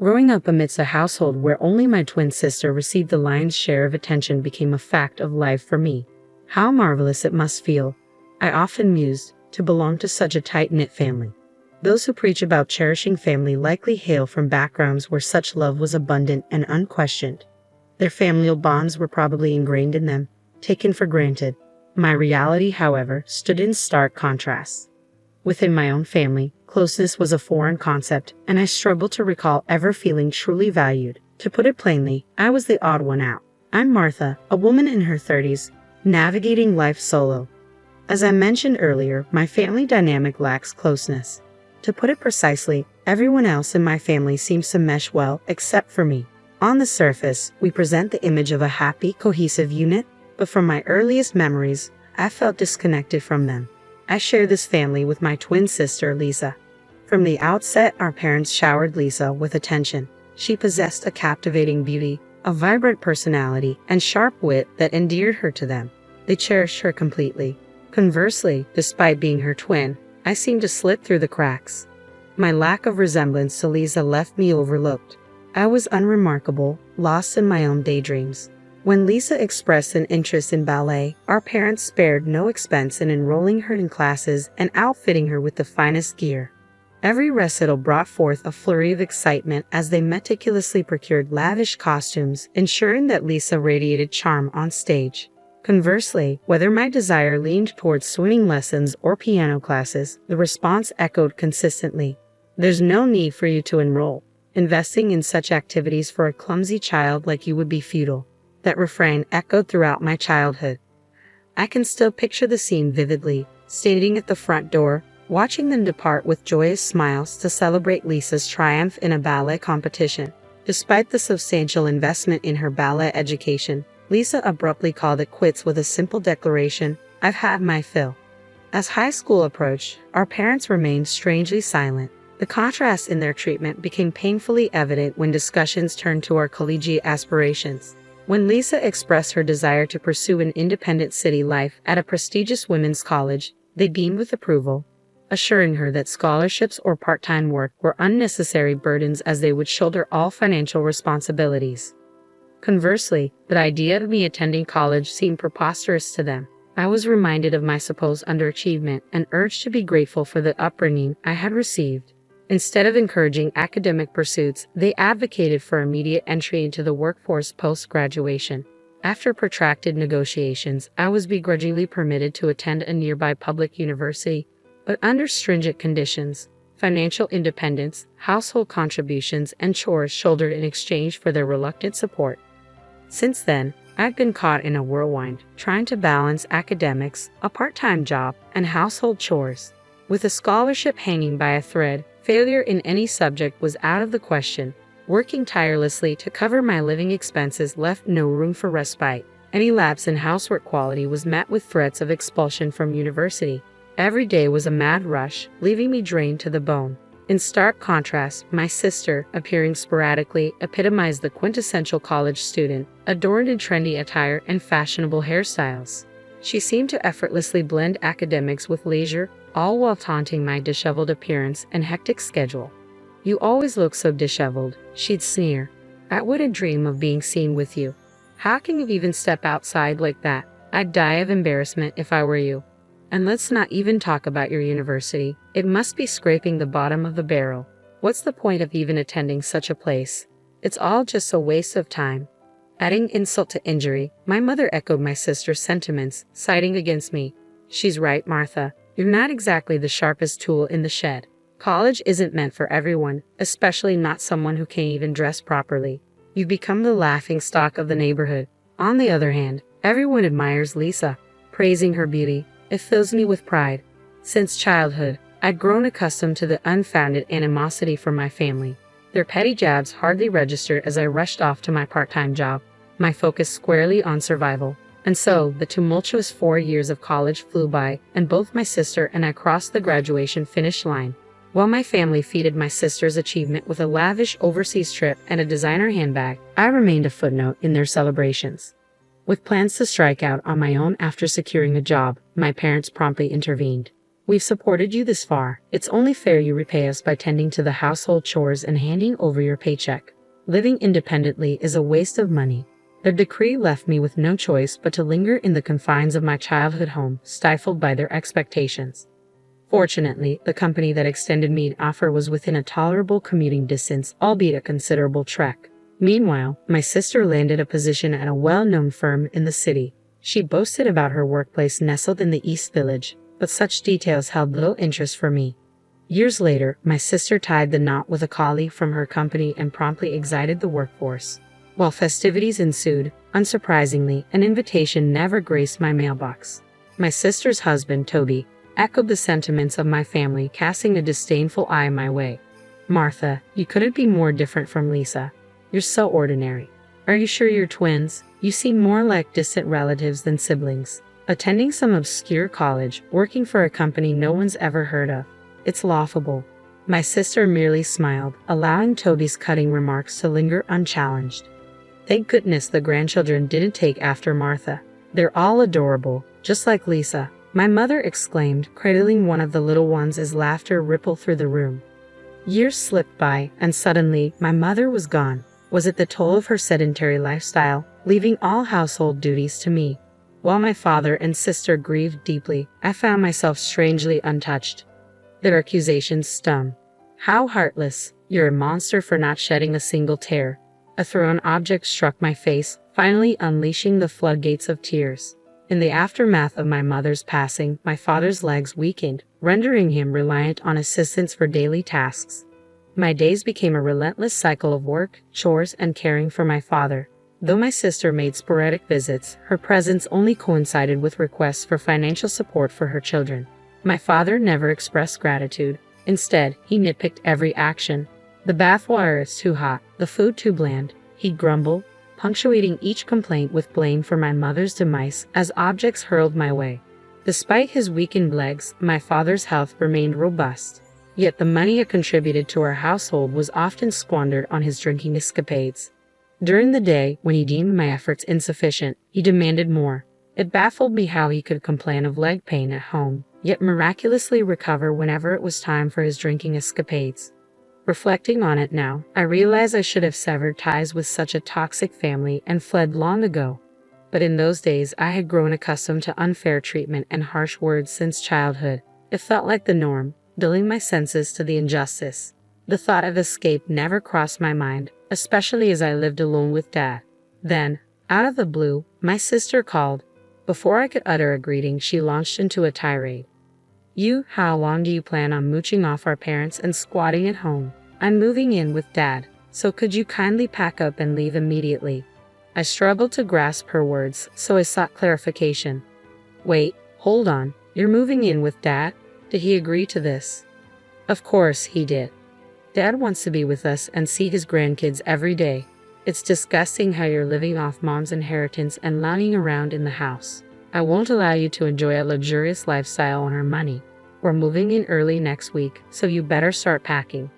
Growing up amidst a household where only my twin sister received the lion's share of attention became a fact of life for me. How marvelous it must feel, I often mused, to belong to such a tight-knit family. Those who preach about cherishing family likely hail from backgrounds where such love was abundant and unquestioned. Their familial bonds were probably ingrained in them, taken for granted. My reality, however, stood in stark contrast. Within my own family, closeness was a foreign concept, and I struggled to recall ever feeling truly valued. To put it plainly, I was the odd one out. I'm Martha, a woman in her 30s, navigating life solo. As I mentioned earlier, my family dynamic lacks closeness. To put it precisely, everyone else in my family seems to mesh well except for me. On the surface, we present the image of a happy, cohesive unit, but from my earliest memories, I felt disconnected from them. I share this family with my twin sister, Lisa. From the outset, our parents showered Lisa with attention. She possessed a captivating beauty, a vibrant personality, and sharp wit that endeared her to them. They cherished her completely. Conversely, despite being her twin, I seemed to slip through the cracks. My lack of resemblance to Lisa left me overlooked. I was unremarkable, lost in my own daydreams. When Lisa expressed an interest in ballet, our parents spared no expense in enrolling her in classes and outfitting her with the finest gear. Every recital brought forth a flurry of excitement as they meticulously procured lavish costumes, ensuring that Lisa radiated charm on stage. Conversely, whether my desire leaned towards swimming lessons or piano classes, the response echoed consistently. "There's no need for you to enroll. Investing in such activities for a clumsy child like you would be futile." That refrain echoed throughout my childhood. I can still picture the scene vividly, standing at the front door, watching them depart with joyous smiles to celebrate Lisa's triumph in a ballet competition. Despite the substantial investment in her ballet education, Lisa abruptly called it quits with a simple declaration, "I've had my fill." As high school approached, our parents remained strangely silent. The contrast in their treatment became painfully evident when discussions turned to our collegiate aspirations. When Lisa expressed her desire to pursue an independent city life at a prestigious women's college, they beamed with approval, assuring her that scholarships or part-time work were unnecessary burdens as they would shoulder all financial responsibilities. Conversely, the idea of me attending college seemed preposterous to them. I was reminded of my supposed underachievement and urged to be grateful for the upbringing I had received. Instead of encouraging academic pursuits, they advocated for immediate entry into the workforce post-graduation. After protracted negotiations, I was begrudgingly permitted to attend a nearby public university, but under stringent conditions: financial independence, household contributions, and chores shouldered in exchange for their reluctant support. Since then, I've been caught in a whirlwind, trying to balance academics, a part-time job, and household chores. With a scholarship hanging by a thread, failure in any subject was out of the question. Working tirelessly to cover my living expenses left no room for respite. Any lapse in housework quality was met with threats of expulsion from university. Every day was a mad rush, leaving me drained to the bone. In stark contrast, my sister, appearing sporadically, epitomized the quintessential college student, adorned in trendy attire and fashionable hairstyles. She seemed to effortlessly blend academics with leisure, all while taunting my disheveled appearance and hectic schedule. "You always look so disheveled," she'd sneer. "I wouldn't dream of being seen with you. How can you even step outside like that? I'd die of embarrassment if I were you. And let's not even talk about your university. It must be scraping the bottom of the barrel. What's the point of even attending such a place? It's all just a waste of time." Adding insult to injury, my mother echoed my sister's sentiments, siding against me. "She's right, Martha. You're not exactly the sharpest tool in the shed. College isn't meant for everyone, especially not someone who can't even dress properly. You've become the laughingstock of the neighborhood." On the other hand, everyone admires Lisa, praising her beauty. It fills me with pride. Since childhood, I'd grown accustomed to the unfounded animosity from my family. Their petty jabs hardly registered as I rushed off to my part-time job, my focus squarely on survival. And so, the tumultuous 4 years of college flew by, and both my sister and I crossed the graduation finish line. While my family feted my sister's achievement with a lavish overseas trip and a designer handbag, I remained a footnote in their celebrations. With plans to strike out on my own after securing a job, my parents promptly intervened. We've supported you this far. It's only fair you repay us by tending to the household chores and handing over your paycheck. Living independently is a waste of money. Their decree left me with no choice but to linger in the confines of my childhood home, stifled by their expectations. Fortunately, the company that extended me an offer was within a tolerable commuting distance, albeit a considerable trek. Meanwhile, my sister landed a position at a well-known firm in the city. She boasted about her workplace nestled in the East Village, but such details held little interest for me. Years later, my sister tied the knot with a colleague from her company and promptly exited the workforce. While festivities ensued, unsurprisingly, an invitation never graced my mailbox. My sister's husband, Toby, echoed the sentiments of my family, casting a disdainful eye my way. "Martha, you couldn't be more different from Lisa. You're so ordinary. Are you sure you're twins? You seem more like distant relatives than siblings. Attending some obscure college, working for a company no one's ever heard of. It's laughable." My sister merely smiled, allowing Toby's cutting remarks to linger unchallenged. Thank goodness the grandchildren didn't take after Martha. "They're all adorable, just like Lisa," my mother exclaimed, cradling one of the little ones as laughter rippled through the room. Years slipped by, and suddenly, my mother was gone. Was it the toll of her sedentary lifestyle, leaving all household duties to me? While my father and sister grieved deeply, I found myself strangely untouched. Their accusations stung. "How heartless! You're a monster for not shedding a single tear." A thrown object struck my face, finally unleashing the floodgates of tears. In the aftermath of my mother's passing, my father's legs weakened, rendering him reliant on assistance for daily tasks. My days became a relentless cycle of work, chores, and caring for my father. Though my sister made sporadic visits, her presence only coincided with requests for financial support for her children. My father never expressed gratitude. Instead, he nitpicked every action. "The bath water is too hot, the food too bland," he'd grumble, punctuating each complaint with blame for my mother's demise as objects hurled my way. Despite his weakened legs, my father's health remained robust. Yet the money he contributed to our household was often squandered on his drinking escapades. During the day, when he deemed my efforts insufficient, he demanded more. It baffled me how he could complain of leg pain at home, yet miraculously recover whenever it was time for his drinking escapades. Reflecting on it now, I realize I should have severed ties with such a toxic family and fled long ago. But in those days, I had grown accustomed to unfair treatment and harsh words since childhood. It felt like the norm, dulling my senses to the injustice. The thought of escape never crossed my mind, especially as I lived alone with Dad. Then, out of the blue, my sister called. Before I could utter a greeting, she launched into a tirade. How long do you plan on mooching off our parents and squatting at home? I'm moving in with Dad, so could you kindly pack up and leave immediately?" I struggled to grasp her words, so I sought clarification. "Wait, hold on, you're moving in with Dad? Did he agree to this?" "Of course he did. Dad wants to be with us and see his grandkids every day. It's disgusting how you're living off Mom's inheritance and lounging around in the house. I won't allow you to enjoy a luxurious lifestyle on our money. We're moving in early next week, so you better start packing."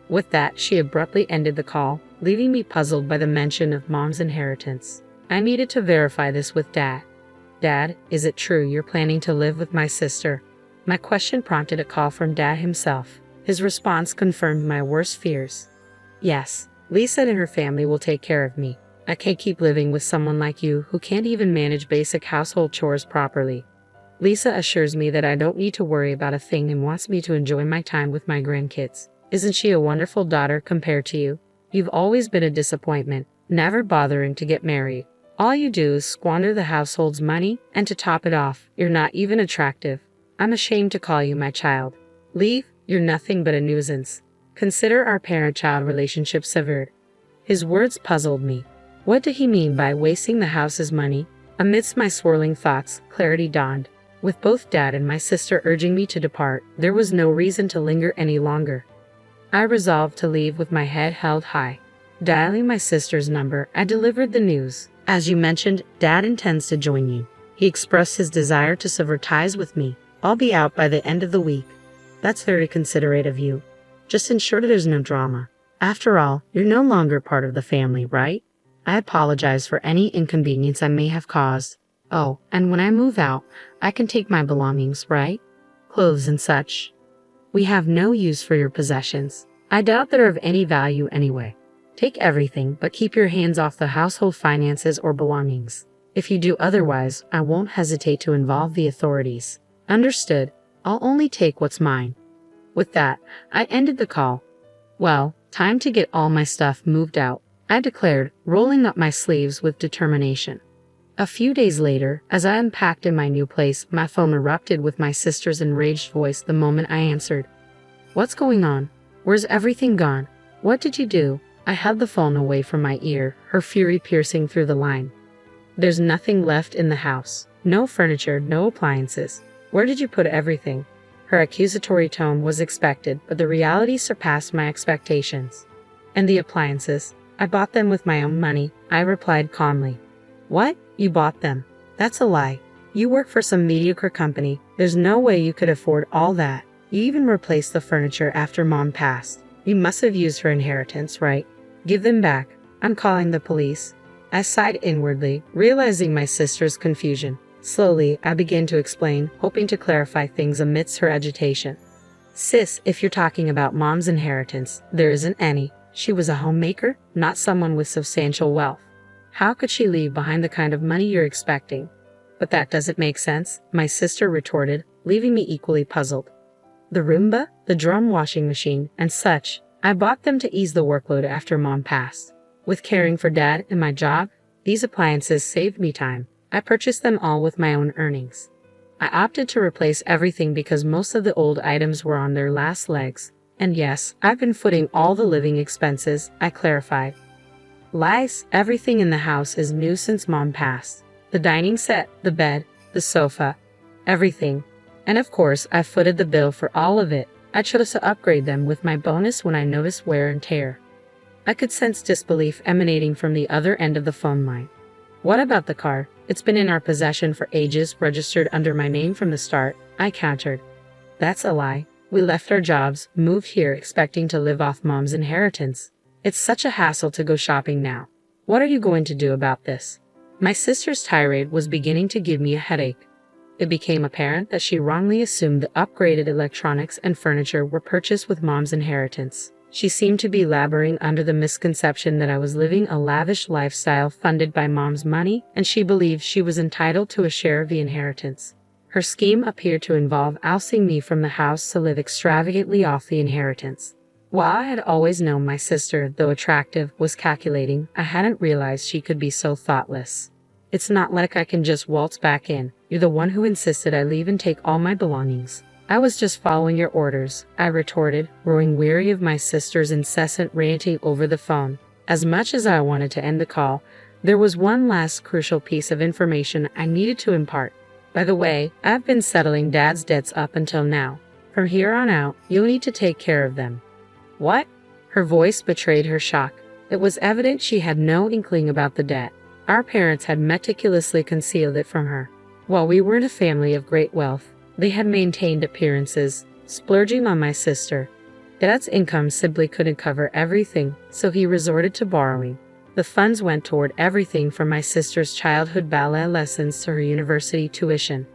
With that, she abruptly ended the call, leaving me puzzled by the mention of Mom's inheritance. I needed to verify this with Dad. "Dad, is it true you're planning to live with my sister?" My question prompted a call from Dad himself. His response confirmed my worst fears. "Yes, Lisa and her family will take care of me. I can't keep living with someone like you who can't even manage basic household chores properly." Lisa assures me that I don't need to worry about a thing and wants me to enjoy my time with my grandkids. Isn't she a wonderful daughter compared to you? You've always been a disappointment, never bothering to get married. All you do is squander the household's money, and to top it off, you're not even attractive. I'm ashamed to call you my child. Leave, you're nothing but a nuisance. Consider our parent-child relationship severed." His words puzzled me. What did he mean by wasting the house's money? Amidst my swirling thoughts, clarity dawned. With both Dad and my sister urging me to depart, there was no reason to linger any longer. I resolved to leave with my head held high. Dialing my sister's number, I delivered the news. "As you mentioned, Dad intends to join you. He expressed his desire to sever ties with me. I'll be out by the end of the week." "That's very considerate of you. Just ensure that there's no drama. After all, you're no longer part of the family, right? I apologize for any inconvenience I may have caused. Oh, and when I move out, I can take my belongings, right?" clothes and such. We have no use for your possessions. I doubt they're of any value anyway. Take everything, but keep your hands off the household finances or belongings. If you do otherwise, I won't hesitate to involve the authorities. Understood. I'll only take what's mine. With that, I ended the call. Well, time to get all my stuff moved out, I declared, rolling up my sleeves with determination. A few days later, as I unpacked in my new place, my phone erupted with my sister's enraged voice the moment I answered. What's going on? Where's everything gone? What did you do? I held the phone away from my ear, her fury piercing through the line. There's nothing left in the house. No furniture, no appliances. Where did you put everything? Her accusatory tone was expected, but the reality surpassed my expectations. And the appliances? I bought them with my own money, I replied calmly. What? You bought them? That's a lie. You work for some mediocre company. There's no way you could afford all that. You even replaced the furniture after Mom passed. You must have used her inheritance, right? Give them back. I'm calling the police. I sighed inwardly, realizing my sister's confusion. Slowly, I began to explain, hoping to clarify things amidst her agitation. Sis, if you're talking about Mom's inheritance, there isn't any. She was a homemaker, not someone with substantial wealth. How could she leave behind the kind of money you're expecting? But that doesn't make sense, my sister retorted, leaving me equally puzzled. The Roomba, the drum washing machine, and such, I bought them to ease the workload after Mom passed. With caring for Dad and my job, these appliances saved me time. I purchased them all with my own earnings. I opted to replace everything because most of the old items were on their last legs. And yes, I've been footing all the living expenses, I clarified. Lies, everything in the house is new since Mom passed. The dining set, the bed, the sofa, everything. And of course, I footed the bill for all of it. I chose to upgrade them with my bonus when I noticed wear and tear. I could sense disbelief emanating from the other end of the phone line. What about the car? It's been in our possession for ages, registered under my name from the start, I countered. That's a lie. We left our jobs, moved here expecting to live off Mom's inheritance. It's such a hassle to go shopping now. What are you going to do about this? My sister's tirade was beginning to give me a headache. It became apparent that she wrongly assumed the upgraded electronics and furniture were purchased with Mom's inheritance. She seemed to be laboring under the misconception that I was living a lavish lifestyle funded by Mom's money, and she believed she was entitled to a share of the inheritance. Her scheme appeared to involve ousting me from the house to live extravagantly off the inheritance. While I had always known my sister, though attractive, was calculating, I hadn't realized she could be so thoughtless. It's not like I can just waltz back in. You're the one who insisted I leave and take all my belongings. I was just following your orders, I retorted, growing weary of my sister's incessant ranting over the phone. As much as I wanted to end the call, there was one last crucial piece of information I needed to impart. By the way, I've been settling Dad's debts up until now. From here on out, you'll need to take care of them. What? Her voice betrayed her shock. It was evident she had no inkling about the debt. Our parents had meticulously concealed it from her. While we weren't a family of great wealth, they had maintained appearances, splurging on my sister. Dad's income simply couldn't cover everything, so he resorted to borrowing. The funds went toward everything from my sister's childhood ballet lessons to her university tuition.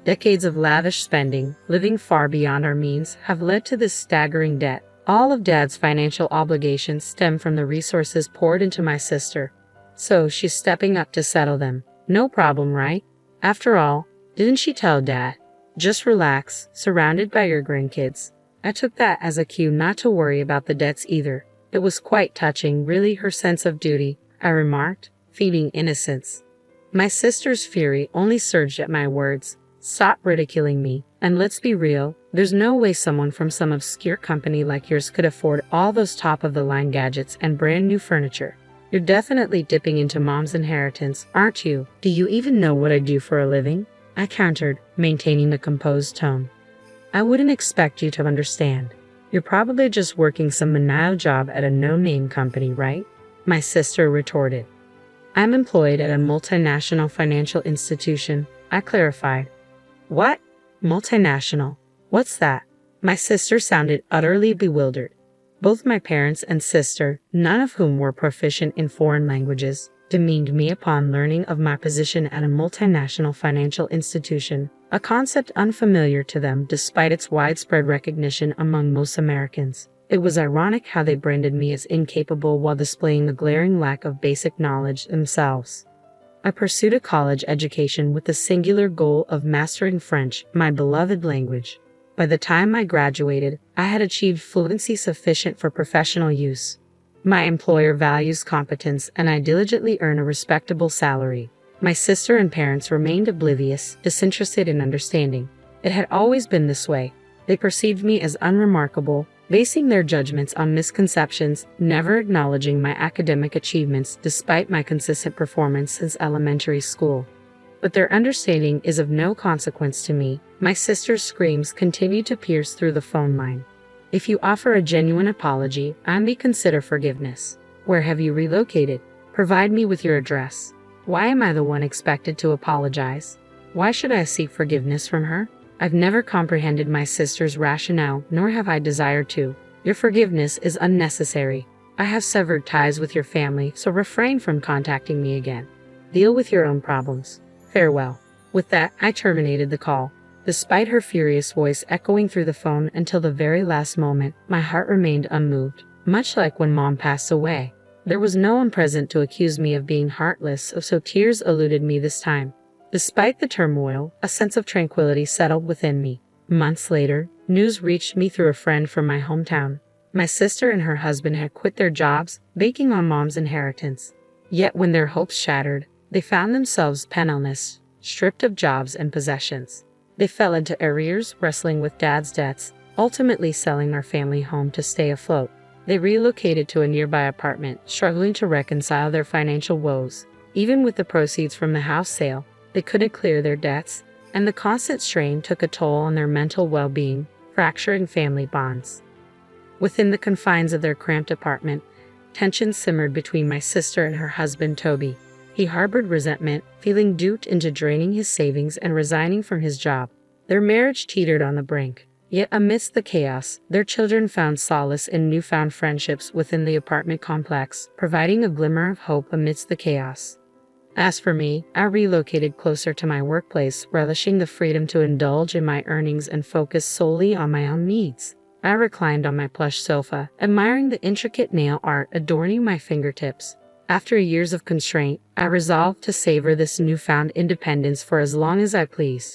Decades of lavish spending, living far beyond our means, have led to this staggering debt. All of Dad's financial obligations stem from the resources poured into my sister. So she's stepping up to settle them. No problem, right? After all, didn't she tell Dad? Just relax, surrounded by your grandkids. I took that as a cue not to worry about the debts either. It was quite touching, really, her sense of duty, I remarked, feigning innocence. My sister's fury only surged at my words. Stop ridiculing me, and let's be real, there's no way someone from some obscure company like yours could afford all those top-of-the-line gadgets and brand-new furniture. You're definitely dipping into Mom's inheritance, aren't you? Do you even know what I do for a living? I countered, maintaining a composed tone. I wouldn't expect you to understand. You're probably just working some menial job at a no-name company, right? My sister retorted. I'm employed at a multinational financial institution, I clarified. What? Multinational? What's that? My sister sounded utterly bewildered. Both my parents and sister, none of whom were proficient in foreign languages, demeaned me upon learning of my position at a multinational financial institution, a concept unfamiliar to them despite its widespread recognition among most Americans. It was ironic how they branded me as incapable while displaying a glaring lack of basic knowledge themselves. I pursued a college education with the singular goal of mastering French, my beloved language. By the time I graduated, I had achieved fluency sufficient for professional use. My employer values competence, and I diligently earn a respectable salary. My sister and parents remained oblivious, disinterested in understanding. It had always been this way. They perceived me as unremarkable, basing their judgments on misconceptions, never acknowledging my academic achievements despite my consistent performance since elementary school. But their understanding is of no consequence to me. My sister's screams continue to pierce through the phone line. If you offer a genuine apology, I may consider forgiveness. Where have you relocated? Provide me with your address. Why am I the one expected to apologize? Why should I seek forgiveness from her? I've never comprehended my sister's rationale, nor have I desired to. Your forgiveness is unnecessary. I have severed ties with your family, so refrain from contacting me again. Deal with your own problems. Farewell. With that, I terminated the call. Despite her furious voice echoing through the phone until the very last moment, my heart remained unmoved, much like when Mom passed away. There was no one present to accuse me of being heartless, so tears eluded me this time. Despite the turmoil, a sense of tranquility settled within me. Months later, news reached me through a friend from my hometown. My sister and her husband had quit their jobs, banking on Mom's inheritance. Yet when their hopes shattered, they found themselves penniless, stripped of jobs and possessions. They fell into arrears, wrestling with Dad's debts, ultimately selling their family home to stay afloat. They relocated to a nearby apartment, struggling to reconcile their financial woes. Even with the proceeds from the house sale, they couldn't clear their debts, and the constant strain took a toll on their mental well-being, fracturing family bonds. Within the confines of their cramped apartment, tension simmered between my sister and her husband, Toby. He harbored resentment, feeling duped into draining his savings and resigning from his job. Their marriage teetered on the brink. Yet amidst the chaos, their children found solace in newfound friendships within the apartment complex, providing a glimmer of hope amidst the chaos. As for me, I relocated closer to my workplace, relishing the freedom to indulge in my earnings and focus solely on my own needs. I reclined on my plush sofa, admiring the intricate nail art adorning my fingertips. After years of constraint, I resolved to savor this newfound independence for as long as I pleased.